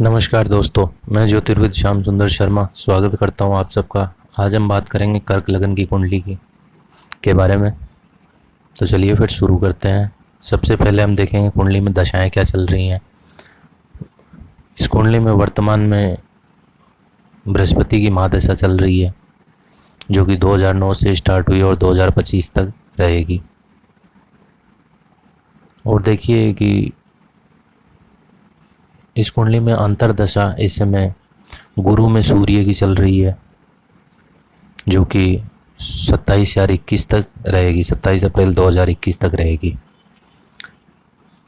नमस्कार दोस्तों, मैं ज्योतिर्विद श्याम सुंदर शर्मा स्वागत करता हूं आप सबका। आज हम बात करेंगे कर्क लगन की कुंडली की के बारे में। तो चलिए फिर शुरू करते हैं। सबसे पहले हम देखेंगे कुंडली में दशाएं क्या चल रही हैं। इस कुंडली में वर्तमान में बृहस्पति की महादशा चल रही है, जो कि 2009 से स्टार्ट हुई और 2025 तक रहेगी। और देखिए कि इस कुंडली में अंतरदशा इस समय गुरु में सूर्य की चल रही है, जो कि 27 या 21 तक रहेगी, 27 अप्रैल 2021 तक रहेगी।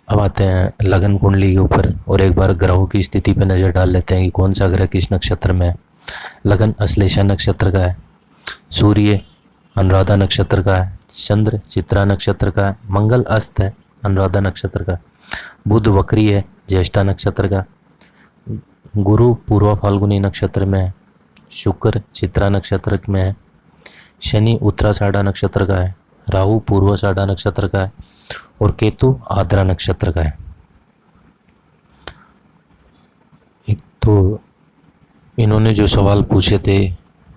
अब आते हैं लगन कुंडली के ऊपर और एक बार ग्रहों की स्थिति पर नज़र डाल लेते हैं कि कौन सा ग्रह किस नक्षत्र में है। लगन अश्लेषा नक्षत्र का है, सूर्य अनुराधा नक्षत्र का है, चंद्र चित्रा नक्षत्र का है, मंगल अस्त है अनुराधा नक्षत्र का, बुध वक्री है ज्येष्ठा नक्षत्र का, गुरु पूर्वा फाल्गुनी नक्षत्र में है, शुक्र चित्रा नक्षत्र में है, शनि उत्तराषाढ़ा नक्षत्र का है, राहु पूर्वाषाढ़ा नक्षत्र का है और केतु आद्रा नक्षत्र का है। एक तो इन्होंने जो सवाल पूछे थे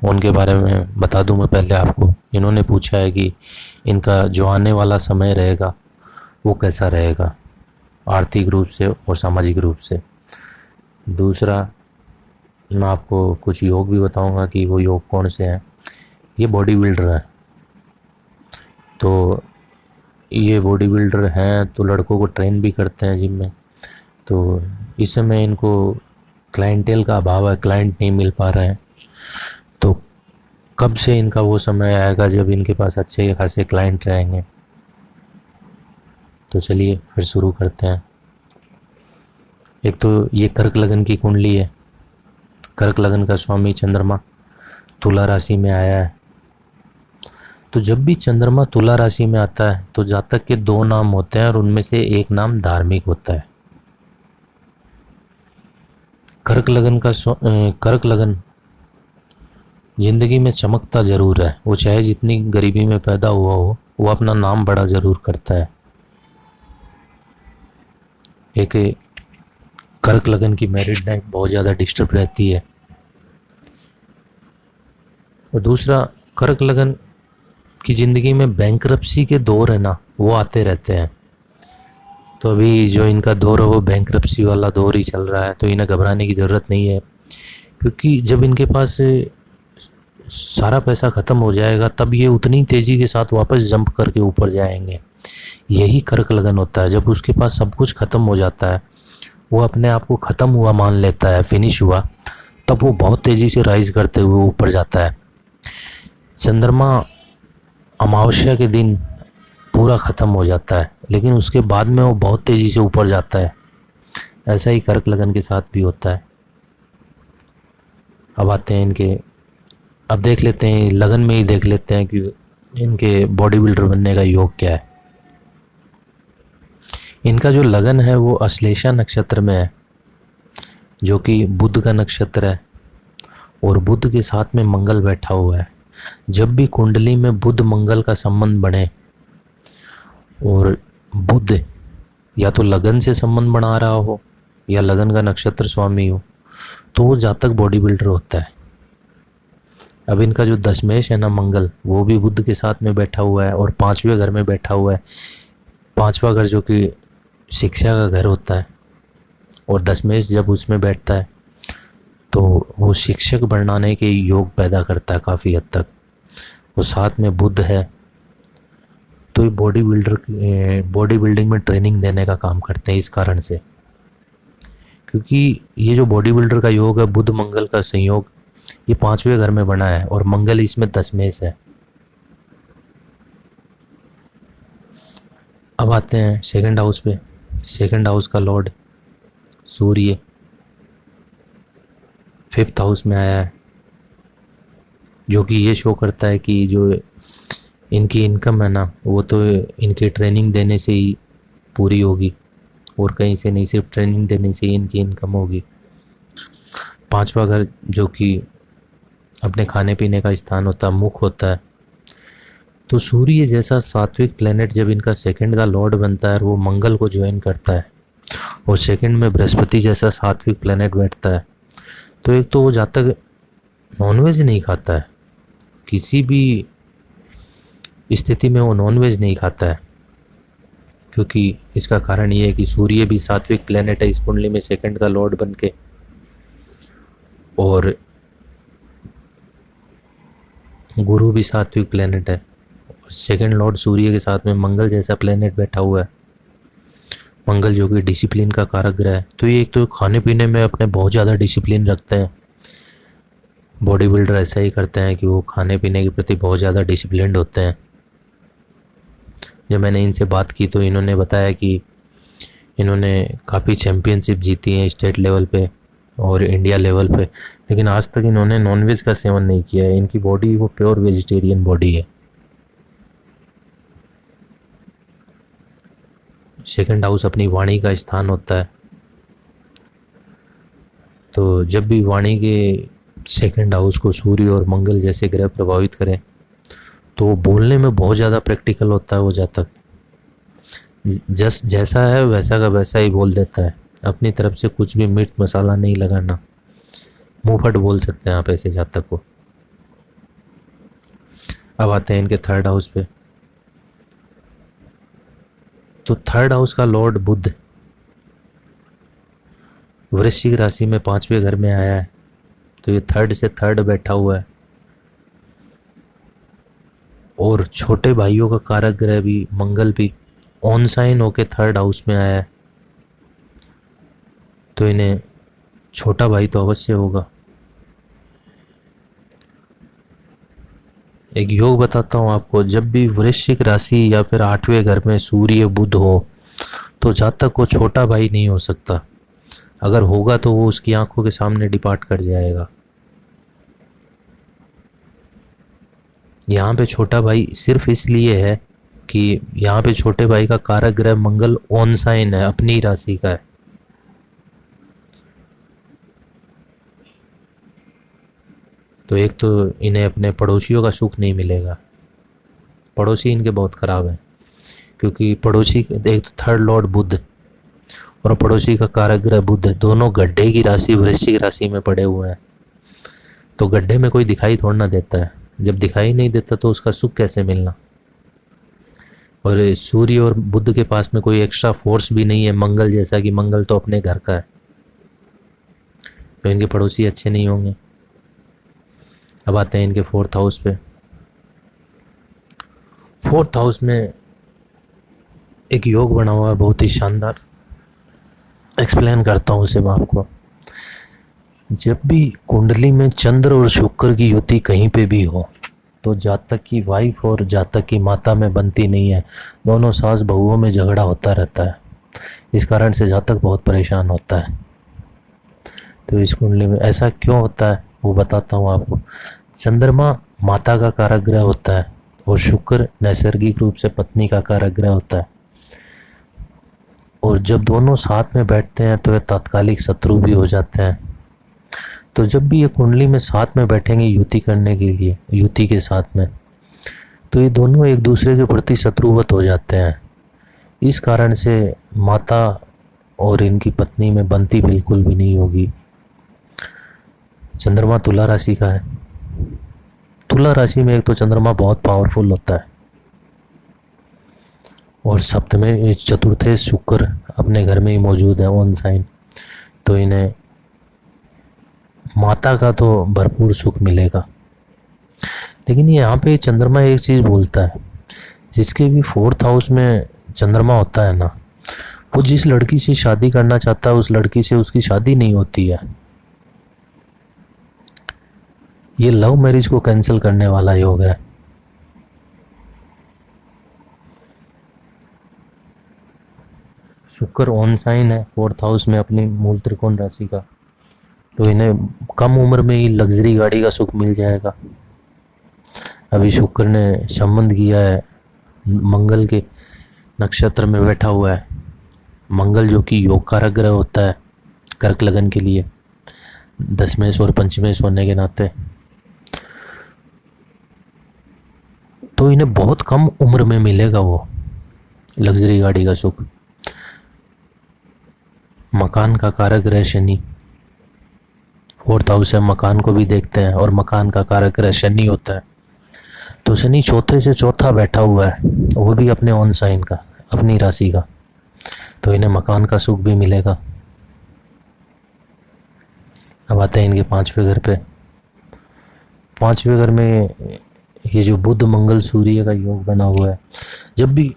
उनके बारे में बता दूं मैं पहले आपको। इन्होंने पूछा है कि इनका जो आने वाला समय रहेगा वो कैसा रहेगा, आर्थिक रूप से और सामाजिक रूप से। दूसरा, मैं आपको कुछ योग भी बताऊंगा कि वो योग कौन से हैं। ये बॉडी बिल्डर है, तो ये बॉडी बिल्डर हैं तो लड़कों को ट्रेन भी करते हैं जिम में। तो इस समय इनको क्लाइंटेल का अभाव है, क्लाइंट नहीं मिल पा रहे हैं। तो कब से इनका वो समय आएगा जब इनके पास अच्छे खासे क्लाइंट रहेंगे। तो चलिए फिर शुरू करते हैं। एक तो ये कर्क लगन की कुंडली है। कर्क लगन का स्वामी चंद्रमा तुला राशि में आया है। तो जब भी चंद्रमा तुला राशि में आता है तो जातक के दो नाम होते हैं और उनमें से एक नाम धार्मिक होता है। कर्क लगन जिंदगी में चमकता जरूर है। वो चाहे जितनी गरीबी में पैदा हुआ हो, वो अपना नाम बड़ा जरूर करता है। एक कर्क लगन की मैरिड लाइफ बहुत ज़्यादा डिस्टर्ब रहती है। और दूसरा, कर्क लगन की ज़िंदगी में बैंकरप्सी के दौर है ना, वो आते रहते हैं। तो अभी जो इनका दौर है वो बैंकरप्सी वाला दौर ही चल रहा है, तो इन्हें घबराने की ज़रूरत नहीं है, क्योंकि जब इनके पास सारा पैसा ख़त्म हो जाएगा तब ये उतनी तेज़ी के साथ वापस जंप करके ऊपर जाएंगे। यही कर्क लगन होता है। जब उसके पास सब कुछ ख़त्म हो जाता है, वो अपने आप को ख़त्म हुआ मान लेता है, फिनिश हुआ, तब वो बहुत तेज़ी से राइज करते हुए ऊपर जाता है। चंद्रमा अमावस्या के दिन पूरा ख़त्म हो जाता है, लेकिन उसके बाद में वो बहुत तेज़ी से ऊपर जाता है। ऐसा ही कर्क लगन के साथ भी होता है। अब देख लेते हैं लगन में ही देख लेते हैं कि इनके बॉडी बिल्डर बनने का योग क्या है। इनका जो लगन है वो अश्लेषा नक्षत्र में है, जो कि बुध का नक्षत्र है और बुध के साथ में मंगल बैठा हुआ है। जब भी कुंडली में बुध मंगल का संबंध बने और बुध या तो लगन से संबंध बना रहा हो या लगन का नक्षत्र स्वामी हो, तो वो जातक बॉडी बिल्डर होता है। अब इनका जो दशमेश है ना मंगल, वो भी बुध के साथ में बैठा हुआ है और 5वें घर में बैठा हुआ है। 5वां घर जो कि शिक्षा का घर होता है, और दशमेश जब उसमें बैठता है तो वो शिक्षक बनाने के योग पैदा करता है काफ़ी हद तक। वो साथ में बुध है, तो ये बॉडी बिल्डिंग में ट्रेनिंग देने का काम करते हैं। इस कारण से, क्योंकि ये जो बॉडी बिल्डर का योग है, बुध मंगल का संयोग, ये 5वें घर में बना है और मंगल इसमें दशमेश है। अब आते हैं सेकंड हाउस पे। सेकंड हाउस का लॉर्ड सूर्य 5th हाउस में आया है, जो कि ये शो करता है कि जो इनकी इनकम है ना, वो तो इनकी ट्रेनिंग देने से ही पूरी होगी और कहीं से नहीं, सिर्फ ट्रेनिंग देने से ही इनकी इनकम होगी। 5वां घर जो कि अपने खाने पीने का स्थान होता है, मुख होता है, तो सूर्य जैसा सात्विक प्लेनेट जब इनका सेकंड का लॉर्ड बनता है और वो मंगल को ज्वाइन करता है, और सेकंड में बृहस्पति जैसा सात्विक प्लेनेट बैठता है। तो एक तो वो जातक नॉनवेज नहीं खाता है, किसी भी स्थिति में वो नॉनवेज नहीं खाता है, क्योंकि इसका कारण ये है कि सूर्य भी सात्विक प्लेनेट है इस कुंडली में सेकंड का लॉर्ड बन के, और गुरु भी सात्विक प्लेनेट है। सेकंड लॉर्ड सूर्य के साथ में मंगल जैसा प्लेनेट बैठा हुआ है, मंगल जो कि डिसिप्लिन का कारक ग्रह है। तो ये एक तो खाने पीने में अपने बहुत ज़्यादा डिसिप्लिन रखते हैं, बॉडी बिल्डर ऐसा ही करते हैं कि वो खाने पीने के प्रति बहुत ज़्यादा डिसिप्लिन्ड होते हैं। जब मैंने इनसे बात की तो इन्होंने बताया कि इन्होंने काफ़ी चैम्पियनशिप जीती हैं स्टेट लेवल पे और इंडिया लेवल पे, लेकिन आज तक इन्होंने नॉनवेज का सेवन नहीं किया है। इनकी बॉडी वो प्योर वेजिटेरियन बॉडी है। सेकंड हाउस अपनी वाणी का स्थान होता है, तो जब भी वाणी के सेकंड हाउस को सूर्य और मंगल जैसे ग्रह प्रभावित करें तो बोलने में बहुत ज़्यादा प्रैक्टिकल होता है वो जातक। जैसा है वैसा का वैसा ही बोल देता है, अपनी तरफ से कुछ भी मिर्च मसाला नहीं लगाना, मुंह फट बोल सकते हैं आप ऐसे जातक को। अब आते हैं इनके थर्ड हाउस पे। तो थर्ड हाउस का लॉर्ड बुध वृश्चिक राशि में 5वें घर में आया है, तो ये थर्ड से थर्ड बैठा हुआ है, और छोटे भाइयों का कारक ग्रह भी मंगल भी ऑन साइन होके थर्ड हाउस में आया है, तो इन्हें छोटा भाई तो अवश्य होगा। एक योग बताता हूँ आपको, जब भी वृश्चिक राशि या फिर 8वें घर में सूर्य बुध हो तो जातक को छोटा भाई नहीं हो सकता, अगर होगा तो वो उसकी आंखों के सामने डिपार्ट कर जाएगा। यहाँ पे छोटा भाई सिर्फ इसलिए है कि यहाँ पे छोटे भाई का कारक ग्रह मंगल ऑन साइन है, अपनी राशि का है। तो एक तो इन्हें अपने पड़ोसियों का सुख नहीं मिलेगा, पड़ोसी इनके बहुत ख़राब हैं, क्योंकि पड़ोसी एक तो थर्ड लॉर्ड बुध और पड़ोसी का कारक ग्रह बुध, दोनों गड्ढे की राशि वृश्चिक राशि में पड़े हुए हैं। तो गड्ढे में कोई दिखाई थोड़ा ना देता है, जब दिखाई नहीं देता तो उसका सुख कैसे मिलना। और सूर्य और बुध के पास में कोई एक्स्ट्रा फोर्स भी नहीं है मंगल जैसा, कि मंगल तो अपने घर का है, तो इनके पड़ोसी अच्छे नहीं होंगे। अब आते हैं इनके फोर्थ हाउस पे। फोर्थ हाउस में एक योग बना हुआ है बहुत ही शानदार, एक्सप्लेन करता हूँ उसे मैं आपको। जब भी कुंडली में चंद्र और शुक्र की युति कहीं पे भी हो तो जातक की वाइफ और जातक की माता में बनती नहीं है, दोनों सास बहुओं में झगड़ा होता रहता है। इस कारण से जातक बहुत परेशान होता है। तो इस कुंडली में ऐसा क्यों होता है वो बताता हूँ आपको। चंद्रमा माता का कारक ग्रह होता है और शुक्र नैसर्गिक रूप से पत्नी का कारक ग्रह होता है, और जब दोनों साथ में बैठते हैं तो ये तात्कालिक शत्रु भी हो जाते हैं। तो जब भी ये कुंडली में साथ में बैठेंगे युति करने के लिए, युति के साथ में, तो ये दोनों एक दूसरे के प्रति शत्रुवत हो जाते हैं। इस कारण से माता और इनकी पत्नी में बनती बिल्कुल भी नहीं होगी। चंद्रमा तुला राशि का है, तुला राशि में एक तो चंद्रमा बहुत पावरफुल होता है, और सप्तमे चतुर्थे शुक्र अपने घर में ही मौजूद है ऑन साइन, तो इन्हें माता का तो भरपूर सुख मिलेगा। लेकिन यहाँ पे चंद्रमा एक चीज़ बोलता है, जिसके भी फोर्थ हाउस में चंद्रमा होता है ना, वो जिस लड़की से शादी करना चाहता है उस लड़की से उसकी शादी नहीं होती है। ये लव मैरिज को कैंसिल करने वाला योग है। शुक्र ऑन साइन है फोर्थ हाउस में अपनी मूल त्रिकोण राशि का, तो इन्हें कम उम्र में ही लग्जरी गाड़ी का सुख मिल जाएगा। अभी शुक्र ने संबंध किया है मंगल के नक्षत्र में बैठा हुआ है, मंगल जो कि योग कारक ग्रह होता है कर्क लगन के लिए, दशमेश और पंचमेश होने के नाते, तो इन्हें बहुत कम उम्र में मिलेगा वो लग्जरी गाड़ी का सुख। मकान का कारक ग्रह शनि, फोर्थ हाउस है, मकान को भी देखते हैं और मकान का कारक ग्रह शनि होता है। तो शनि चौथे से चौथा बैठा हुआ है, वो भी अपने ऑन साइन का, अपनी राशि का, तो इन्हें मकान का सुख भी मिलेगा। अब आते हैं इनके पांचवें घर पे। पांचवें घर में ये जो बुध मंगल सूर्य का योग बना हुआ है, जब भी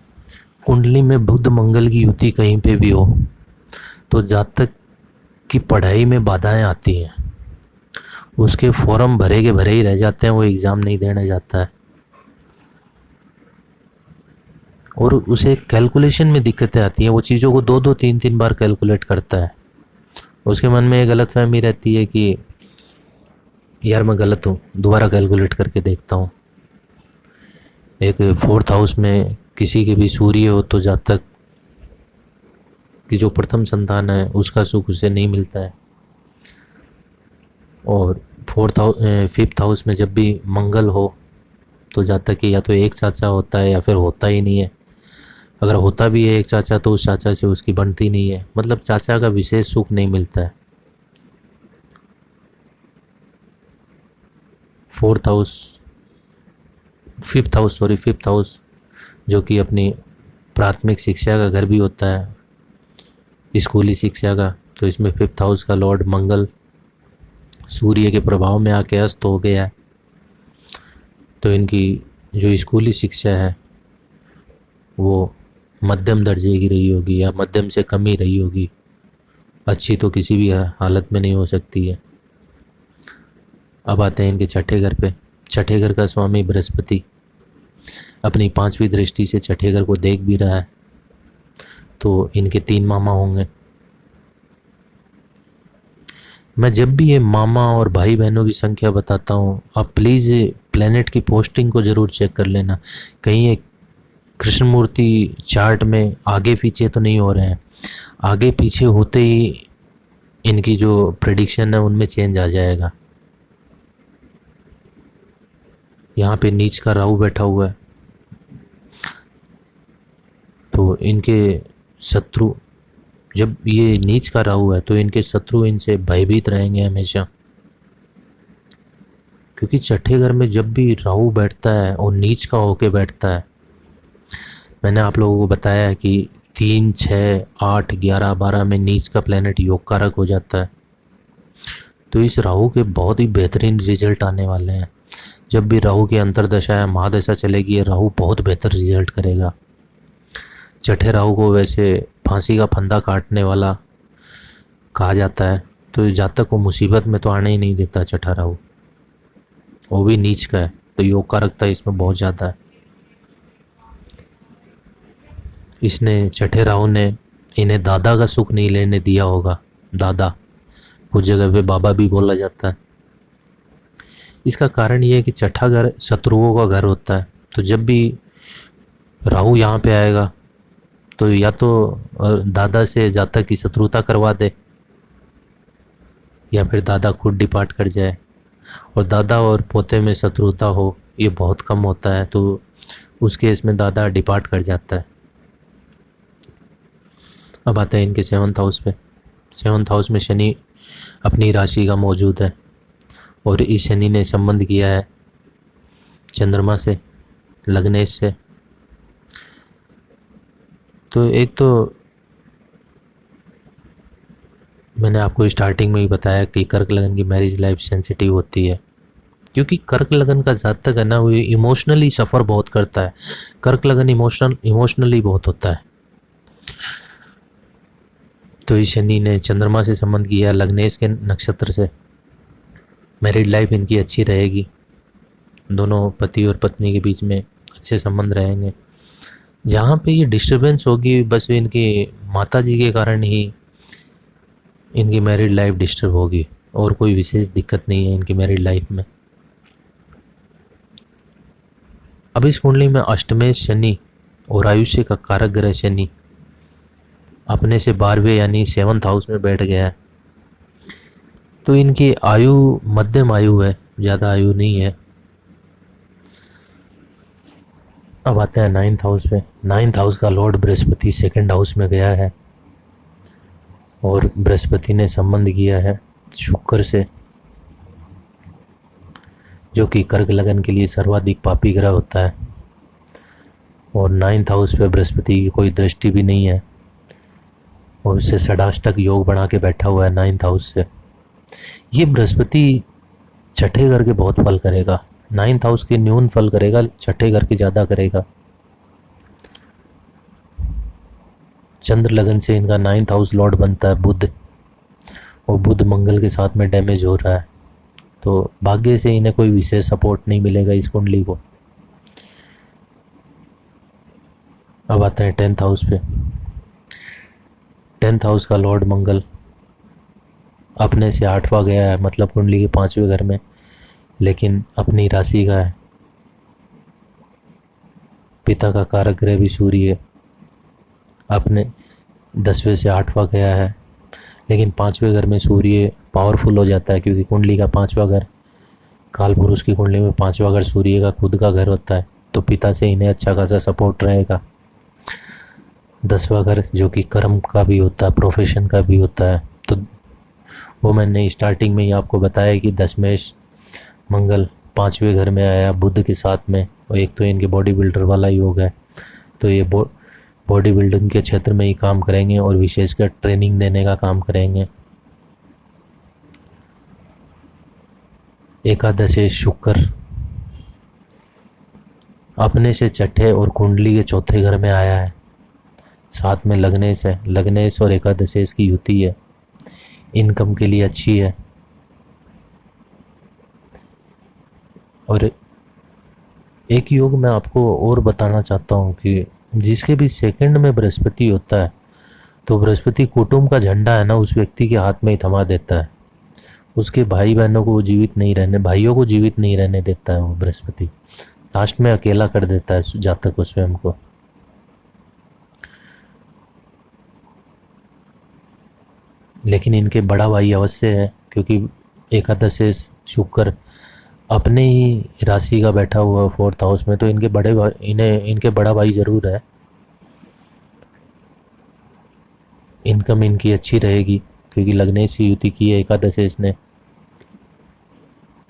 कुंडली में बुध मंगल की युति कहीं पे भी हो तो जातक की पढ़ाई में बाधाएं आती हैं, उसके फॉर्म भरे के भरे ही रह जाते हैं, वो एग्ज़ाम नहीं देने जाता है और उसे कैलकुलेशन में दिक्कतें आती हैं। वो चीज़ों को दो दो तीन तीन बार कैलकुलेट करता है, उसके मन में एक गलतफहमी रहती है कि यार मैं गलत हूँ, दोबारा कैलकुलेट करके देखता हूँ। एक फोर्थ हाउस में किसी के भी सूर्य हो तो जातक की जो प्रथम संतान है उसका सुख उसे नहीं मिलता है। और फिफ्थ हाउस में जब भी मंगल हो तो जातक की या तो एक चाचा होता है या फिर होता ही नहीं है। अगर होता भी है एक चाचा तो उस चाचा से उसकी बनती नहीं है, मतलब चाचा का विशेष सुख नहीं मिलता है। फिफ्थ हाउस जो कि अपनी प्राथमिक शिक्षा का घर भी होता है, स्कूली शिक्षा का, तो इसमें फिफ्थ हाउस का लॉर्ड मंगल सूर्य के प्रभाव में आके अस्त हो गया है। तो इनकी जो स्कूली शिक्षा है वो मध्यम दर्जे की रही होगी या मध्यम से कम ही रही होगी, अच्छी तो किसी भी हालत में नहीं हो सकती है। अब आते हैं इनके छठे घर पे। छठे घर का स्वामी बृहस्पति अपनी पांचवी दृष्टि से छठे घर को देख भी रहा है, तो इनके 3 मामा होंगे। मैं जब भी ये मामा और भाई बहनों की संख्या बताता हूँ, आप प्लीज़ प्लेनेट की पोस्टिंग को ज़रूर चेक कर लेना, कहीं ये कृष्णमूर्ति चार्ट में आगे पीछे तो नहीं हो रहे हैं। आगे पीछे होते ही इनकी जो प्रेडिक्शन है उनमें चेंज आ जाएगा। यहाँ पे नीच का राहु बैठा हुआ है, तो इनके शत्रु, जब ये नीच का राहु है तो इनके शत्रु इनसे भयभीत रहेंगे हमेशा, क्योंकि छठे घर में जब भी राहु बैठता है और नीच का होके बैठता है, मैंने आप लोगों को बताया है कि 3, 6, 8, 11, 12 में नीच का प्लेनेट योग कारक हो जाता है। तो इस राहु के बहुत ही बेहतरीन रिजल्ट आने वाले हैं। जब भी राहु की अंतर्दशा या महादशा चलेगी, ये राहु बहुत बेहतर रिजल्ट करेगा। छठे राहु को वैसे फांसी का फंदा काटने वाला कहा जाता है, तो जातक को मुसीबत में तो आने ही नहीं देता छठा राहु, वो भी नीच का है, तो योग कारकता इसमें बहुत ज़्यादा है। इसने छठे राहु ने इन्हें दादा का सुख नहीं लेने दिया होगा। दादा, कुछ जगह पे बाबा भी बोला जाता है। इसका कारण ये है कि छठा घर शत्रुओं का घर होता है, तो जब भी राहु यहाँ पे आएगा तो या तो दादा से जातक की शत्रुता करवा दे या फिर दादा खुद डिपार्ट कर जाए। और दादा और पोते में शत्रुता हो ये बहुत कम होता है, तो उस केस में दादा डिपार्ट कर जाता है। अब आते हैं इनके 7th हाउस पे। 7th हाउस में शनि अपनी राशि का मौजूद है और इस शनि ने संबंध किया है चंद्रमा से, लग्नेश से। तो एक तो मैंने आपको स्टार्टिंग में ही बताया कि कर्क लगन की मैरिज लाइफ सेंसिटिव होती है, क्योंकि कर्क लगन का जातक है ना, वो इमोशनली सफ़र बहुत करता है। कर्क लगन इमोशनली बहुत होता है। तो इस शनि ने चंद्रमा से संबंध किया, लग्नेश के नक्षत्र से। मैरिड लाइफ इनकी अच्छी रहेगी, दोनों पति और पत्नी के बीच में अच्छे संबंध रहेंगे। जहाँ पे ये डिस्टर्बेंस होगी बस इनकी माता जी के कारण ही इनकी मैरिड लाइफ डिस्टर्ब होगी, और कोई विशेष दिक्कत नहीं है इनकी मैरिड लाइफ में। अब इस कुंडली में अष्टमेश शनि और आयुष्य का कारक ग्रह शनि अपने से 12वें यानी 7th हाउस में बैठ गया है, तो इनकी आयु मध्यम आयु है, ज़्यादा आयु नहीं है। अब आते हैं 9th हाउस पे। 9th हाउस का लॉर्ड बृहस्पति 2nd हाउस में गया है, और बृहस्पति ने संबंध किया है शुक्र से, जो कि कर्क लगन के लिए सर्वाधिक पापी ग्रह होता है। और 9th हाउस पे बृहस्पति की कोई दृष्टि भी नहीं है और उससे षडाष्टक योग बना के बैठा हुआ है 9th हाउस से। ये बृहस्पति छठे घर के बहुत फल करेगा, 9th हाउस के न्यून फल करेगा, छठे घर के ज़्यादा करेगा। चंद्र लगन से इनका 9th हाउस लॉर्ड बनता है बुध, और बुध मंगल के साथ में डैमेज हो रहा है, तो भाग्य से इन्हें कोई विशेष सपोर्ट नहीं मिलेगा इस कुंडली को। अब आते हैं 10th हाउस पे। 10th हाउस का लॉर्ड मंगल अपने से 8वां गया है, मतलब कुंडली के 5वें घर में, लेकिन अपनी राशि का है। पिता का कारक ग्रह भी सूर्य है, अपने 10वें से 8वां गया है, लेकिन 5वें घर में सूर्य पावरफुल हो जाता है, क्योंकि कुंडली का 5वां घर, काल पुरुष की कुंडली में 5वां घर सूर्य का खुद का घर होता है, तो पिता से इन्हें अच्छा खासा सपोर्ट रहेगा। 10वां घर जो कि कर्म का भी होता है, प्रोफेशन का भी होता है, तो वो मैंने स्टार्टिंग में ही आपको बताया कि दशमेश मंगल 5वें घर में आया बुध के साथ में, और एक तो इनके बॉडी बिल्डर वाला योग है, तो ये बॉडी बिल्डिंग के क्षेत्र में ही काम करेंगे और विशेषकर ट्रेनिंग देने का काम करेंगे। एकादशेश शुक्र अपने से छठे और कुंडली के चौथे घर में आया है, साथ में लग्नेश और एकादशेश की युति है, इनकम के लिए अच्छी है। और एक योग मैं आपको और बताना चाहता हूँ कि जिसके भी सेकंड में बृहस्पति होता है, तो बृहस्पति कुटुंब का झंडा है ना उस व्यक्ति के हाथ में ही थमा देता है, उसके भाई बहनों को जीवित नहीं रहने, भाइयों को जीवित नहीं रहने देता है वो बृहस्पति, लास्ट में अकेला कर देता है जातक को, स्वयं को। लेकिन इनके बड़ा भाई अवश्य है, क्योंकि एकादश शुक्र अपने ही राशि का बैठा हुआ 4th हाउस में, तो इनके बड़ा भाई ज़रूर है। इनकम इनकी अच्छी रहेगी, क्योंकि लगने से युति की है एकादशेश ने।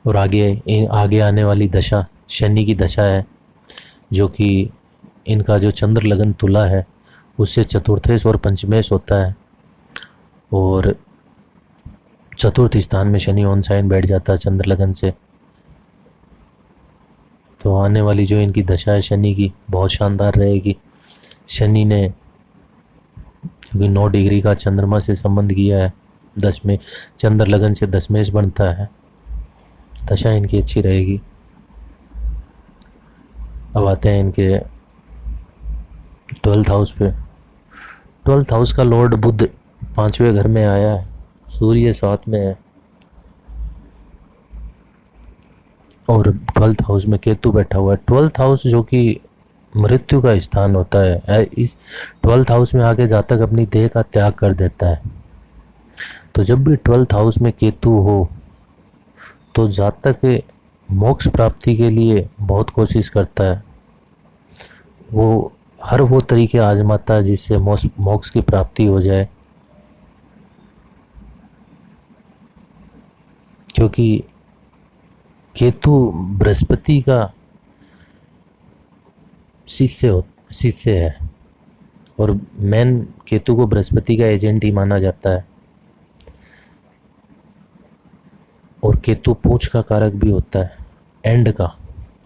और आगे आने वाली दशा शनि की दशा है, जो कि इनका जो चंद्र लगन तुला है उससे चतुर्थेश और पंचमेश होता है, और चतुर्थ स्थान में शनि ऑन साइन बैठ जाता है चंद्र लगन से। तो आने वाली जो इनकी दशा है शनि की बहुत शानदार रहेगी। शनि ने क्योंकि 9 डिग्री का चंद्रमा से संबंध किया है, 10 में चंद्र लगन से दशमेश बनता है, दशा इनकी अच्छी रहेगी। अब आते हैं इनके 12th हाउस पे। 12th हाउस का लॉर्ड बुध 5वें घर में आया है, सूर्य साथ में है, और 12th हाउस में केतु बैठा हुआ है। 12th हाउस जो कि मृत्यु का स्थान होता है, इस 12th हाउस में आके जातक अपनी देह का त्याग कर देता है। तो जब भी 12th हाउस में केतु हो तो जातक मोक्ष प्राप्ति के लिए बहुत कोशिश करता है, वो हर वो तरीके आजमाता है जिससे मोक्ष की प्राप्ति हो जाए, क्योंकि केतु बृहस्पति का शिष्य है, और मेन केतु को बृहस्पति का एजेंट ही माना जाता है, और केतु पूंछ का कारक भी होता है, एंड का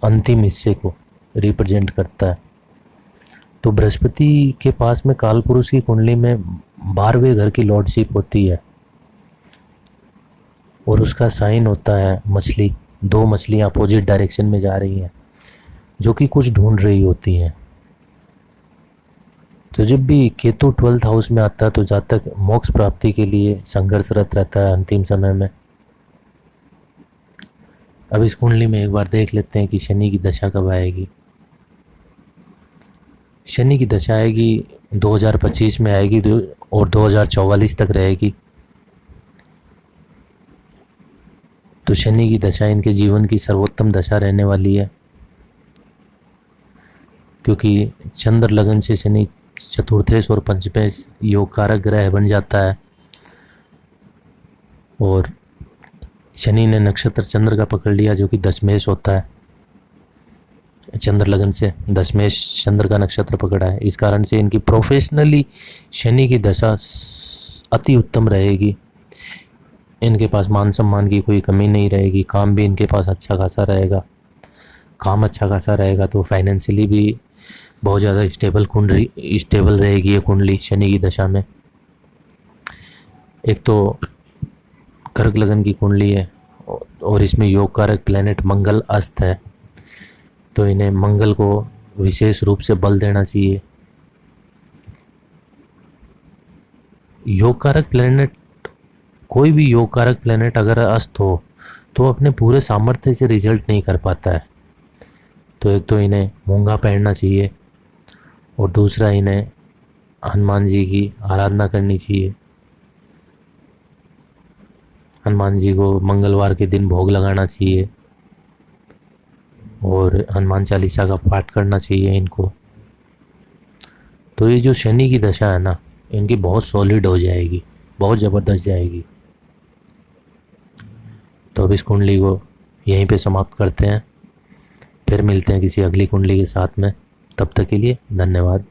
अंतिम हिस्से को रिप्रेजेंट करता है। तो बृहस्पति के पास में काल पुरुष की कुंडली में 12वें घर की लॉर्डशिप होती है, और उसका साइन होता है मछली। 2 मछलियाँ अपोजिट डायरेक्शन में जा रही हैं, जो कि कुछ ढूंढ रही होती हैं। तो जब भी केतु 12th हाउस में आता है तो जातक मोक्ष प्राप्ति के लिए संघर्षरत रहता है अंतिम समय में। अब इस कुंडली में एक बार देख लेते हैं कि शनि की दशा कब आएगी। शनि की दशा आएगी 2025 में आएगी, और 2044 तक रहेगी। तो शनि की दशा इनके जीवन की सर्वोत्तम दशा रहने वाली है, क्योंकि चंद्र लगन से शनि चतुर्थेश और पंचमेश योग कारक ग्रह बन जाता है, और शनि ने नक्षत्र चंद्र का पकड़ लिया जो कि दशमेश होता है, चंद्र लगन से दशमेश चंद्र का नक्षत्र पकड़ा है। इस कारण से इनकी प्रोफेशनली शनि की दशा अति उत्तम रहेगी। इनके पास मान सम्मान की कोई कमी नहीं रहेगी, काम भी इनके पास अच्छा खासा रहेगा। काम अच्छा खासा रहेगा तो फाइनेंशियली भी बहुत ज़्यादा स्टेबल रहेगी ये कुंडली शनि की दशा में। एक तो कर्क लगन की कुंडली है और इसमें योग कारक प्लेनेट मंगल अस्त है, तो इन्हें मंगल को विशेष रूप से बल देना चाहिए। योग कारक प्लेनेट, कोई भी योग कारक प्लेनेट अगर अस्त हो तो अपने पूरे सामर्थ्य से रिजल्ट नहीं कर पाता है। तो एक तो इन्हें मूंगा पहनना चाहिए और दूसरा इन्हें हनुमान जी की आराधना करनी चाहिए। हनुमान जी को मंगलवार के दिन भोग लगाना चाहिए और हनुमान चालीसा का पाठ करना चाहिए इनको। तो ये जो शनि की दशा है ना, इनकी बहुत सॉलिड हो जाएगी, बहुत ज़बरदस्त जाएगी। तो अब इस कुंडली को यहीं पे समाप्त करते हैं, फिर मिलते हैं किसी अगली कुंडली के साथ में। तब तक के लिए धन्यवाद।